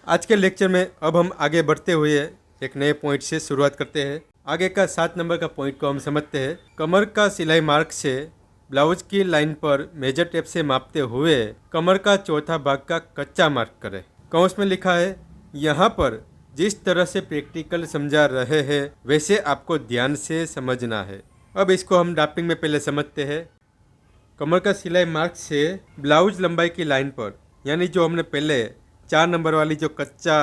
आज के लेक्चर में अब हम आगे बढ़ते हुए एक नए पॉइंट से शुरुआत करते हैं। आगे का 7 नंबर का पॉइंट को हम समझते हैं। कमर का सिलाई मार्क से ब्लाउज की लाइन पर मेजर टेप से मापते हुए कमर का चौथा भाग का कच्चा मार्क करें। कौंस में लिखा है, यहाँ पर जिस तरह से प्रैक्टिकल समझा रहे हैं वैसे आपको ध्यान से समझना है। अब इसको हम ड्राफ्टिंग में पहले समझते हैं। कमर का सिलाई मार्क से ब्लाउज लंबाई की लाइन पर, यानी जो हमने पहले 4 नंबर वाली जो कच्चा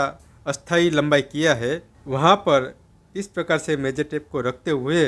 अस्थाई लंबाई किया है, वहाँ पर इस प्रकार से मेजर टेप को रखते हुए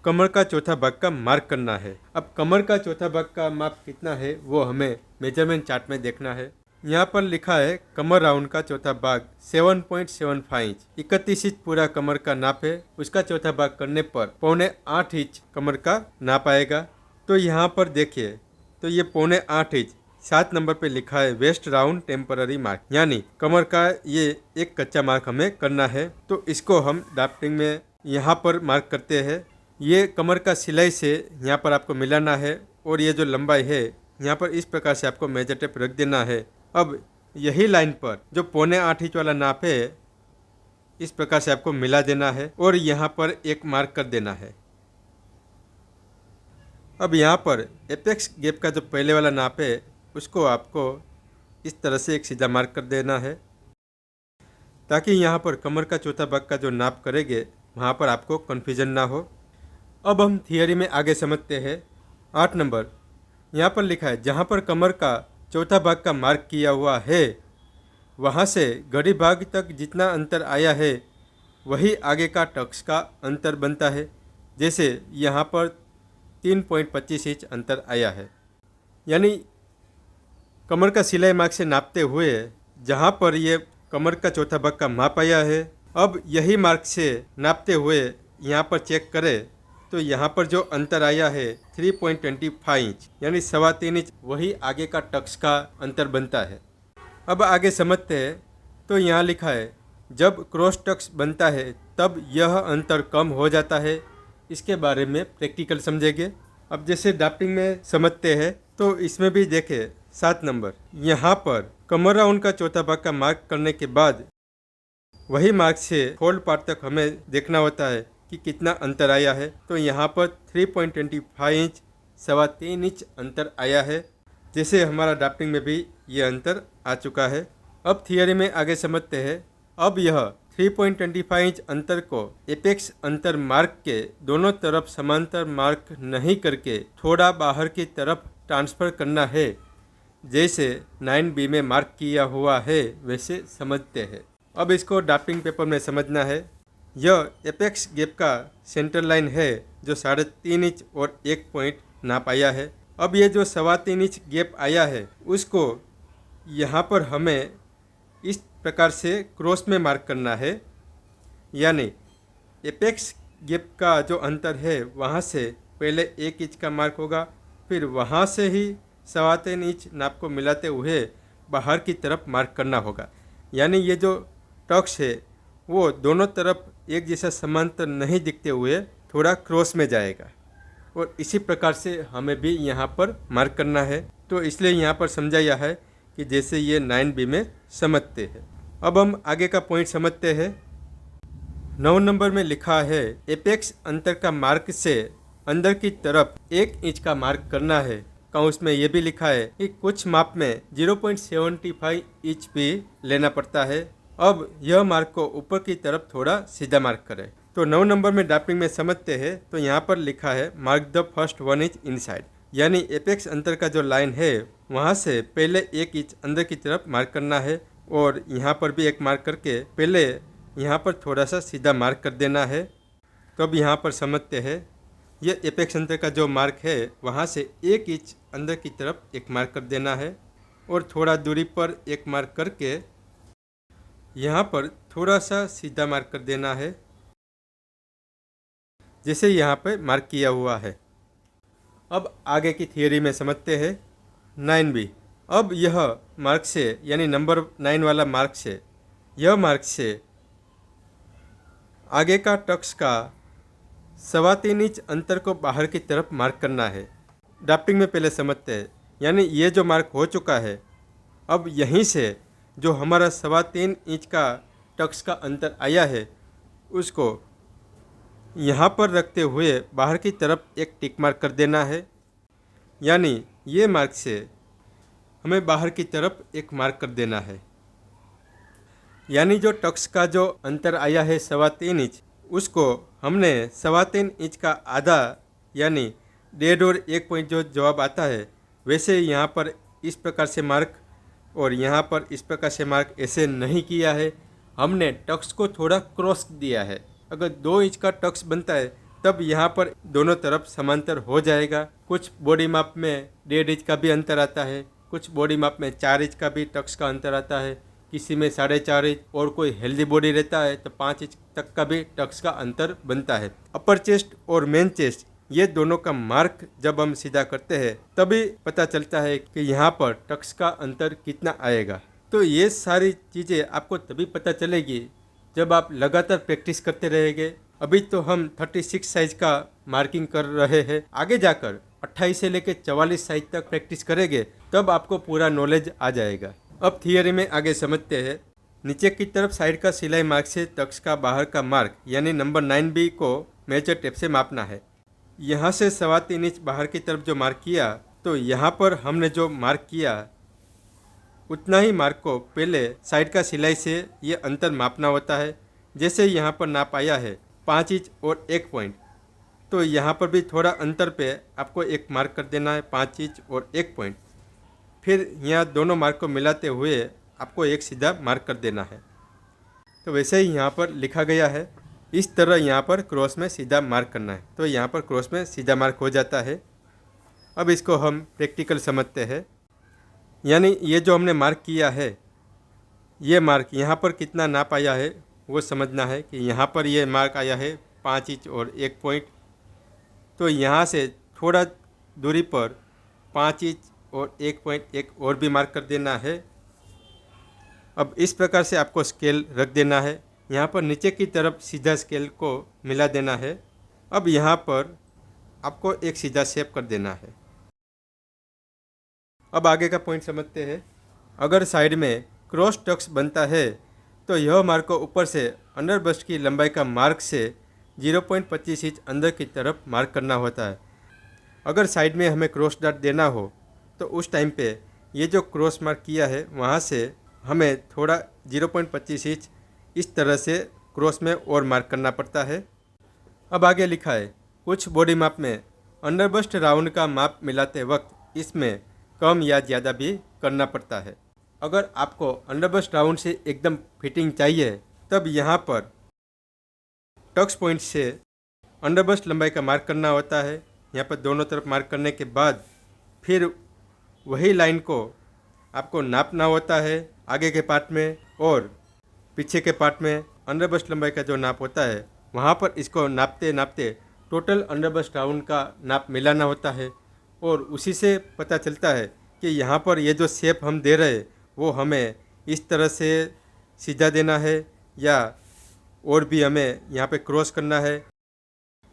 कमर का चौथा भाग का मार्क करना है। अब कमर का चौथा भाग का माप कितना है वो हमें मेजरमेंट चार्ट में देखना है। यहाँ पर लिखा है कमर राउंड का चौथा भाग 7.75 इंच, 31 इंच पूरा कमर का नाप है। उसका चौथा भाग करने पर 7.25 इंच कमर का नाप आएगा। तो यहाँ पर देखिए, तो ये 7.25 इंच 7 नंबर पे लिखा है वेस्ट राउंड टेम्पररी मार्क, यानी कमर का ये एक कच्चा मार्क हमें करना है। तो इसको हम ड्राफ्टिंग में यहाँ पर मार्क करते हैं। ये कमर का सिलाई से यहाँ पर आपको मिलाना है और ये जो लंबाई है यहाँ पर इस प्रकार से आपको मेजर टेप रख देना है। अब यही लाइन पर जो 7.25 इंच वाला नाप है इस प्रकार से आपको मिला देना है और यहाँ पर एक मार्क कर देना है। अब यहाँ पर एपेक्स गैप का जो पहले वाला नाप है उसको आपको इस तरह से एक सीधा मार्क कर देना है, ताकि यहाँ पर कमर का चौथा भाग का जो नाप करेंगे वहाँ पर आपको कन्फ्यूजन ना हो। अब हम थियरी में आगे समझते हैं। 8 नंबर यहाँ पर लिखा है, जहाँ पर कमर का चौथा भाग का मार्क किया हुआ है वहाँ से घड़ी भाग तक जितना अंतर आया है वही आगे का टक्स का अंतर बनता है। जैसे यहाँ पर 3.25 इंच अंतर आया है, यानी कमर का सिलाई मार्क से नापते हुए जहाँ पर ये कमर का चौथा भाग का माप आया है, अब यही मार्क से नापते हुए यहाँ पर चेक करें तो यहाँ पर जो अंतर आया है 3.25 इंच, यानी 3.25 इंच, वही आगे का टक्स का अंतर बनता है। अब आगे समझते हैं। तो यहाँ लिखा है जब क्रॉस टक्स बनता है तब यह अंतर कम हो जाता है। इसके बारे में प्रैक्टिकल समझेंगे। अब जैसे ड्राफ्टिंग में समझते हैं तो इसमें भी देखें 7 नंबर, यहाँ पर कमर राउंड का चौथा भाग का मार्क करने के बाद वही मार्क से फोल्ड पार्ट तक हमें देखना होता है कि कितना अंतर आया है। तो यहाँ पर 3.25 इंच 3.25 इंच अंतर आया है, जैसे हमारा ड्राफ्टिंग में भी ये अंतर आ चुका है। अब थियरी में आगे समझते हैं। अब यह 3.25 इंच अंतर को एपेक्स अंतर मार्क के दोनों तरफ समांतर मार्क नहीं करके थोड़ा बाहर की तरफ ट्रांसफ़र करना है, जैसे 9B में मार्क किया हुआ है वैसे समझते हैं। अब इसको ड्राफ्टिंग पेपर में समझना है। यह एपेक्स गैप का सेंटर लाइन है जो 3.5 इंच और 1 पॉइंट नाप आया है। अब ये जो 3.25 इंच गैप आया है उसको यहाँ पर हमें इस प्रकार से क्रॉस में मार्क करना है, यानी एपेक्स गैप का जो अंतर है वहाँ से पहले 1 इंच का मार्क होगा, फिर वहाँ से ही 3.25 इंच नाप को मिलाते हुए बाहर की तरफ मार्क करना होगा। यानी ये जो टक्स है वो दोनों तरफ एक जैसा समांतर नहीं दिखते हुए थोड़ा क्रॉस में जाएगा, और इसी प्रकार से हमें भी यहाँ पर मार्क करना है। तो इसलिए यहाँ पर समझाया है कि जैसे ये 9B में समझते हैं। अब हम आगे का पॉइंट समझते हैं। 9 नंबर में लिखा है एपेक्स अंतर का मार्क से अंदर की तरफ 1 इंच का मार्क करना है। काउंस में ये भी लिखा है कि कुछ माप में 0.75 इंच भी लेना पड़ता है। अब यह मार्क को ऊपर की तरफ थोड़ा सीधा मार्क करें। तो 9 नंबर में ड्राफ्टिंग में समझते हैं। तो यहाँ पर लिखा है mark the first 1 inch inside, यानी एपेक्स अंतर का जो लाइन है वहाँ से पहले 1 इंच अंदर की तरफ मार्क करना है, और यहाँ पर भी एक मार्क करके पहले यहाँ पर थोड़ा सा सीधा मार्क कर देना है। तो अब यहाँ पर समझते हैं। ये एपेक्स अंतर का जो मार्क है वहाँ से 1 इंच अंदर की तरफ एक मार्क कर देना है, और थोड़ा दूरी पर एक मार्क करके यहाँ पर थोड़ा सा सीधा मार्क कर देना है, जैसे यहाँ पर मार्क किया हुआ है। अब आगे की थियरी में समझते हैं। 9B, अब यह मार्क से, यानी नंबर 9 वाला मार्क से, यह मार्क से आगे का टक्स का 3.25 इंच अंतर को बाहर की तरफ मार्क करना है। ड्राफ्टिंग में पहले समझते हैं। यानी ये जो मार्क हो चुका है, अब यहीं से जो हमारा 3.25 इंच का टक्स का अंतर आया है उसको यहाँ पर रखते हुए बाहर की तरफ एक टिक मार्क कर देना है। यानी ये मार्क से हमें बाहर की तरफ एक मार्क कर देना है। यानी जो टक्स का जो अंतर आया है 3.25 इंच, उसको हमने 3.25 इंच का आधा यानी 1.5 और 1 पॉइंट जो जवाब आता है वैसे यहाँ पर इस प्रकार से मार्क और यहाँ पर इस प्रकार से मार्क ऐसे नहीं किया है। हमने टक्स को थोड़ा क्रॉस दिया है। अगर 2 इंच का टक्स बनता है तब यहाँ पर दोनों तरफ समांतर हो जाएगा। कुछ बॉडी माप में 1.5 इंच का भी अंतर आता है, कुछ बॉडी माप में 4 इंच का भी टक्स का अंतर आता है, किसी में 4.5 इंच और कोई हेल्दी बॉडी रहता है तो 5 इंच तक का भी टक्स का अंतर बनता है। अपर चेस्ट और मेन चेस्ट ये दोनों का मार्क जब हम सीधा करते हैं तभी पता चलता है कि यहाँ पर टक्स का अंतर कितना आएगा। तो ये सारी चीज़ें आपको तभी पता चलेगी जब आप लगातार प्रैक्टिस करते रहेंगे। अभी तो हम 36 साइज का मार्किंग कर रहे हैं, आगे जाकर 28 से लेकर 44 साइज तक प्रैक्टिस करेंगे तब आपको पूरा नॉलेज आ जाएगा। अब थियरी में आगे समझते हैं। नीचे की तरफ साइड का सिलाई मार्क से टक्स का बाहर का मार्क यानी नंबर 9B को मेजर टेप से मापना है। यहाँ से 3.25 इंच बाहर की तरफ जो मार्क किया तो यहाँ पर हमने जो मार्क किया उतना ही मार्क को पहले साइड का सिलाई से ये अंतर मापना होता है। जैसे यहाँ पर नाप आया है 5 इंच और 1 पॉइंट, तो यहाँ पर भी थोड़ा अंतर पे आपको एक मार्क कर देना है 5 इंच और 1 पॉइंट। फिर यहाँ दोनों मार्क को मिलाते हुए आपको एक सीधा मार्क कर देना है। तो वैसे ही यहाँ पर लिखा गया है, इस तरह यहाँ पर क्रॉस में सीधा मार्क करना है। तो यहाँ पर क्रॉस में सीधा मार्क हो जाता है। अब इसको हम प्रैक्टिकल समझते हैं। यानी ये जो हमने मार्क किया है ये मार्क यहाँ पर कितना नाप आया है वो समझना है कि यहाँ पर ये मार्क आया है 5 इंच और 1 पॉइंट। तो यहाँ से थोड़ा दूरी पर 5 इंच और 1 पॉइंट एक और भी मार्क कर देना है। अब इस प्रकार से आपको स्केल रख देना है। यहाँ पर नीचे की तरफ सीधा स्केल को मिला देना है। अब यहाँ पर आपको एक सीधा शेप कर देना है। अब आगे का पॉइंट समझते हैं। अगर साइड में क्रॉस टक्स बनता है तो यह मार्क को ऊपर से अंडर बस्ट की लंबाई का मार्क से 0.25 इंच अंदर की तरफ मार्क करना होता है। अगर साइड में हमें क्रॉस डॉट देना हो तो उस टाइम पे ये जो क्रॉस मार्क किया है वहाँ से हमें थोड़ा 0.25 इंच इस तरह से क्रॉस में और मार्क करना पड़ता है। अब आगे लिखा है, कुछ बॉडी माप में अंडर बस्ट राउंड का माप मिलाते वक्त इसमें कम या ज़्यादा भी करना पड़ता है। अगर आपको अंडर बस्ट राउंड से एकदम फिटिंग चाहिए तब यहाँ पर टक्स पॉइंट से अंडर बस्ट लंबाई का मार्क करना होता है। यहाँ पर दोनों तरफ मार्क करने के बाद फिर वही लाइन को आपको नापना होता है आगे के पार्ट में और पीछे के पार्ट में। अंडर बस्ट लंबाई का जो नाप होता है वहाँ पर इसको नापते नापते टोटल अंडर बस्ट राउंड का नाप मिलाना होता है और उसी से पता चलता है कि यहाँ पर ये जो शेप हम दे रहे वो हमें इस तरह से सीधा देना है या और भी हमें यहाँ पे क्रॉस करना है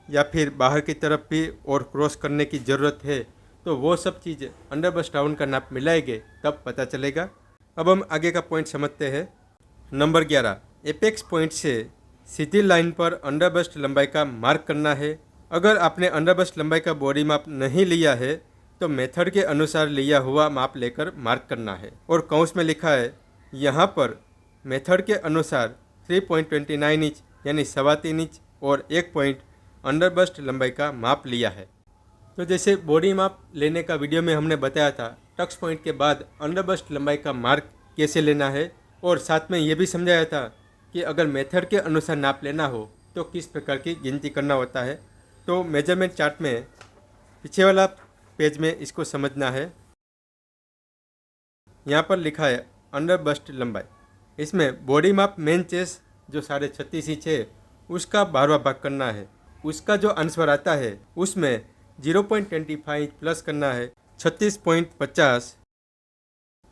या फिर बाहर की तरफ भी और क्रॉस करने की ज़रूरत है। तो वो सब चीज़ अंडर बस्ट राउंड का नाप मिलाएंगे तब पता चलेगा। अब हम आगे का पॉइंट समझते हैं। नंबर 11, एपेक्स पॉइंट से सीधी लाइन पर अंडर बस्ट लंबाई का मार्क करना है। अगर आपने अंडर बस्ट लंबाई का बॉडी माप नहीं लिया है तो मेथड के अनुसार लिया हुआ माप लेकर मार्क करना है। और कौंस में लिखा है यहाँ पर मेथड के अनुसार 3.29 इंच यानी 3.25 इंच और 1 पॉइंट अंडर बस्ट लंबाई का माप लिया है। तो जैसे बॉडी माप लेने का वीडियो में हमने बताया था, टक्स पॉइंट के बाद अंडर बस्ट लंबाई का मार्क कैसे लेना है और साथ में ये भी समझाया था कि अगर मेथड के अनुसार नाप लेना हो तो किस प्रकार की गिनती करना होता है। तो मेजरमेंट चार्ट में पीछे वाला पेज में इसको समझना है। यहाँ पर लिखा है अंडर बस्ट लंबाई। इसमें बॉडी माप मेन चेस्ट जो 36.5 इंच है उसका 12वां भाग करना है। उसका जो आंसर आता है उसमें 0.25 इंच प्लस करना है। 36.50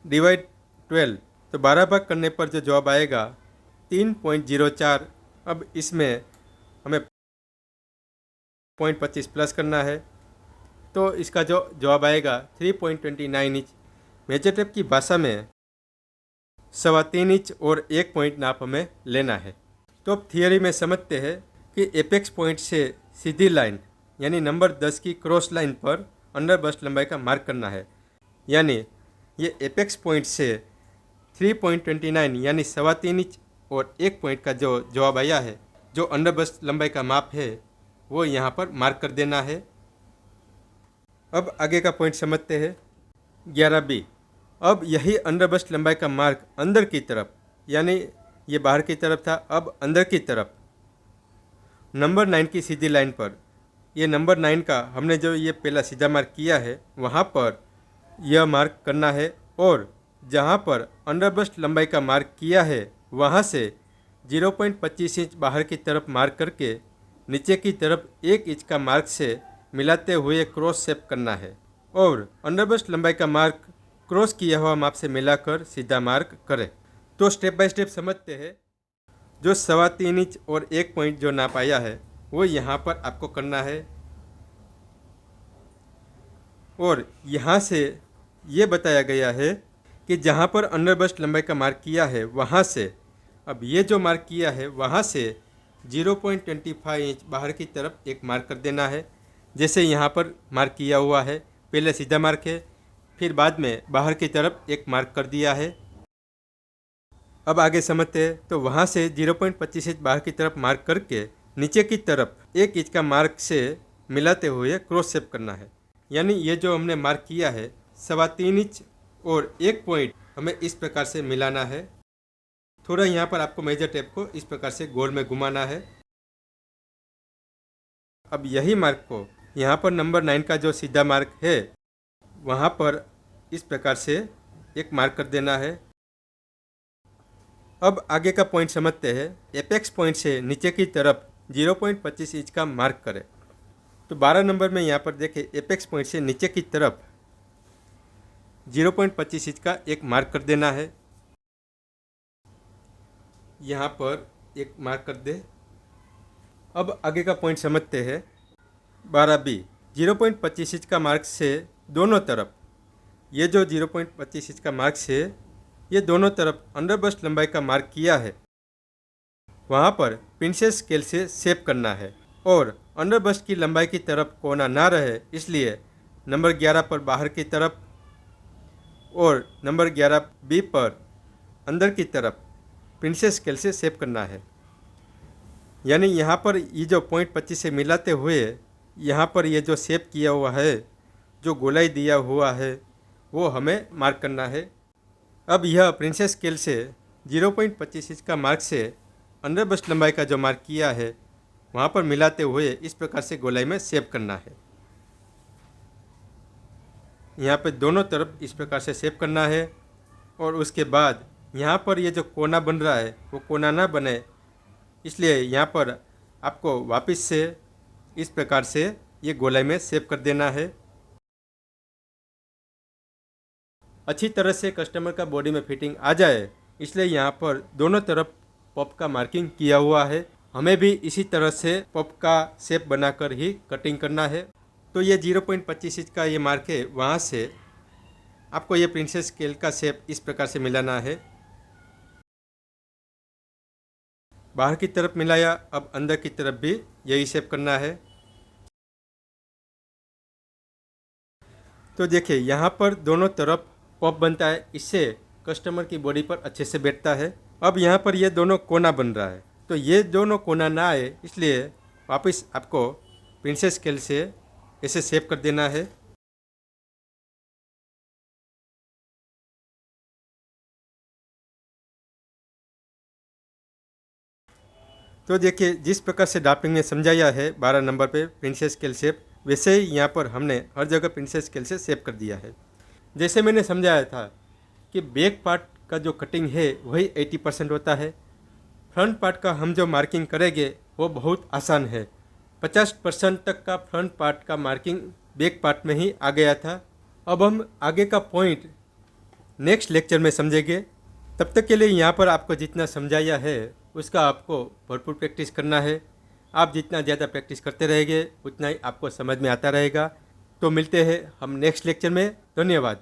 डिवाइड 12, तो 12 भाग करने पर जो जवाब आएगा 3.04। अब इसमें हमें 0.25 प्लस करना है तो इसका जो जवाब आएगा 3.29 इंच। मेजर टेप की भाषा में 3.25 इंच और 1 पॉइंट नाप हमें लेना है। तो अब थियरी में समझते हैं कि एपेक्स पॉइंट से सीधी लाइन यानी नंबर 10 की क्रॉस लाइन पर अंडर बस्ट लंबाई का मार्क करना है। यानी ये एपेक्स पॉइंट से 3.29 यानी 3.25 इंच और 1 पॉइंट का जो जवाब आया है, जो अंडर बस्ट लंबाई का माप है, वो यहाँ पर मार्क कर देना है। अब आगे का पॉइंट समझते हैं। 11B, अब यही अंडर बस्ट लंबाई का मार्क अंदर की तरफ, यानी ये बाहर की तरफ था, अब अंदर की तरफ नंबर 9 की सीधी लाइन पर, ये नंबर 9 का हमने जो ये पहला सीधा मार्क किया है वहाँ पर यह मार्क करना है। और जहाँ पर अंडर बस्ट लंबाई का मार्क किया है वहाँ से 0.25 इंच बाहर की तरफ मार्क करके नीचे की तरफ 1 इंच का मार्क से मिलाते हुए क्रॉस शेप करना है। और अंडर बस्ट लंबाई का मार्क क्रॉस किया हुआ माप से मिलाकर सीधा मार्क करें। तो स्टेप बाय स्टेप समझते हैं। जो 3.25 इंच और 1 पॉइंट जो नाप आया है वो यहाँ पर आपको करना है। और यहाँ से ये बताया गया है कि जहाँ पर अंडर बस्ट लंबाई का मार्क किया है वहाँ से, अब ये जो मार्क किया है वहाँ से 0.25 इंच बाहर की तरफ एक मार्क कर देना है। जैसे यहाँ पर मार्क किया हुआ है, पहले सीधा मार्क है, फिर बाद में बाहर की तरफ एक मार्क कर दिया है। अब आगे समझते हैं। तो वहाँ से 0.25 इंच बाहर की तरफ मार्क करके नीचे की तरफ 1 इंच का मार्क से मिलाते हुए क्रॉस शेप करना है। यानी ये जो हमने मार्क किया है 3.25 इंच और 1 पॉइंट हमें इस प्रकार से मिलाना है। थोड़ा यहाँ पर आपको मेजर टेप को इस प्रकार से गोल में घुमाना है। अब यही मार्क को यहाँ पर नंबर 9 का जो सीधा मार्क है वहाँ पर इस प्रकार से एक मार्क कर देना है। अब आगे का पॉइंट समझते हैं। एपेक्स पॉइंट से नीचे की तरफ 0.25 इंच का मार्क करें। तो 12 नंबर में यहाँ पर देखें, एपेक्स पॉइंट से नीचे की तरफ 0.25 इंच का एक मार्क कर देना है। यहाँ पर एक मार्क कर दे। अब आगे का पॉइंट समझते हैं। 12B, 0.25 इंच का मार्क से दोनों तरफ, ये जो 0.25 इंच का मार्क से ये दोनों तरफ अंडर बस्ट लंबाई का मार्क किया है वहाँ पर पिंसेस स्केल से शेप करना है। और अंडर बस्ट की लंबाई की तरफ कोना ना रहे, इसलिए नंबर 11 पर बाहर की तरफ और नंबर 11B पर अंदर की तरफ प्रिंसेस स्केल से शेप करना है। यानी यहाँ पर ये जो 0.25 से मिलाते हुए यहाँ पर ये जो शेप किया हुआ है, जो गोलाई दिया हुआ है, वो हमें मार्क करना है। अब यह प्रिंसेस स्केल से 0.25 इंच का मार्क से अंडर बस्ट लंबाई का जो मार्क किया है वहाँ पर मिलाते हुए इस प्रकार से गोलाई में शेप करना है। यहाँ पे दोनों तरफ इस प्रकार से शेप करना है। और उसके बाद यहाँ पर ये जो कोना बन रहा है वो कोना ना बने, इसलिए यहाँ पर आपको वापस से इस प्रकार से ये गोलाई में शेप कर देना है। अच्छी तरह से कस्टमर का बॉडी में फिटिंग आ जाए, इसलिए यहाँ पर दोनों तरफ पॉप का मार्किंग किया हुआ है। हमें भी इसी तरह से पॉप का शेप बनाकर ही कटिंग करना है। तो ये 0.25 इंच का ये मार्क है, वहाँ से आपको ये प्रिंसेस स्केल का शेप इस प्रकार से मिलाना है। बाहर की तरफ मिलाया, अब अंदर की तरफ भी यही शेप करना है। तो देखिए यहाँ पर दोनों तरफ पॉप बनता है, इससे कस्टमर की बॉडी पर अच्छे से बैठता है। अब यहाँ पर ये दोनों कोना बन रहा है, तो ये दोनों कोना ना आए, इसलिए वापस आपको प्रिंसेस स्केल से ऐसे शेप कर देना है। तो देखिए जिस प्रकार से ड्राफ्टिंग में समझाया है 12 नंबर पे प्रिंसेस स्केल शेप, वैसे ही यहाँ पर हमने हर जगह प्रिंसेस स्केल से शेप कर दिया है। जैसे मैंने समझाया था कि बैक पार्ट का जो कटिंग है वही 80% होता है। फ्रंट पार्ट का हम जो मार्किंग करेंगे वो बहुत आसान है। 50% तक का फ्रंट पार्ट का मार्किंग बैक पार्ट में ही आ गया था। अब हम आगे का पॉइंट नेक्स्ट लेक्चर में समझेंगे। तब तक के लिए यहाँ पर आपको जितना समझाया है उसका आपको भरपूर प्रैक्टिस करना है। आप जितना ज़्यादा प्रैक्टिस करते रहेंगे उतना ही आपको समझ में आता रहेगा। तो मिलते हैं हम नेक्स्ट लेक्चर में। धन्यवाद।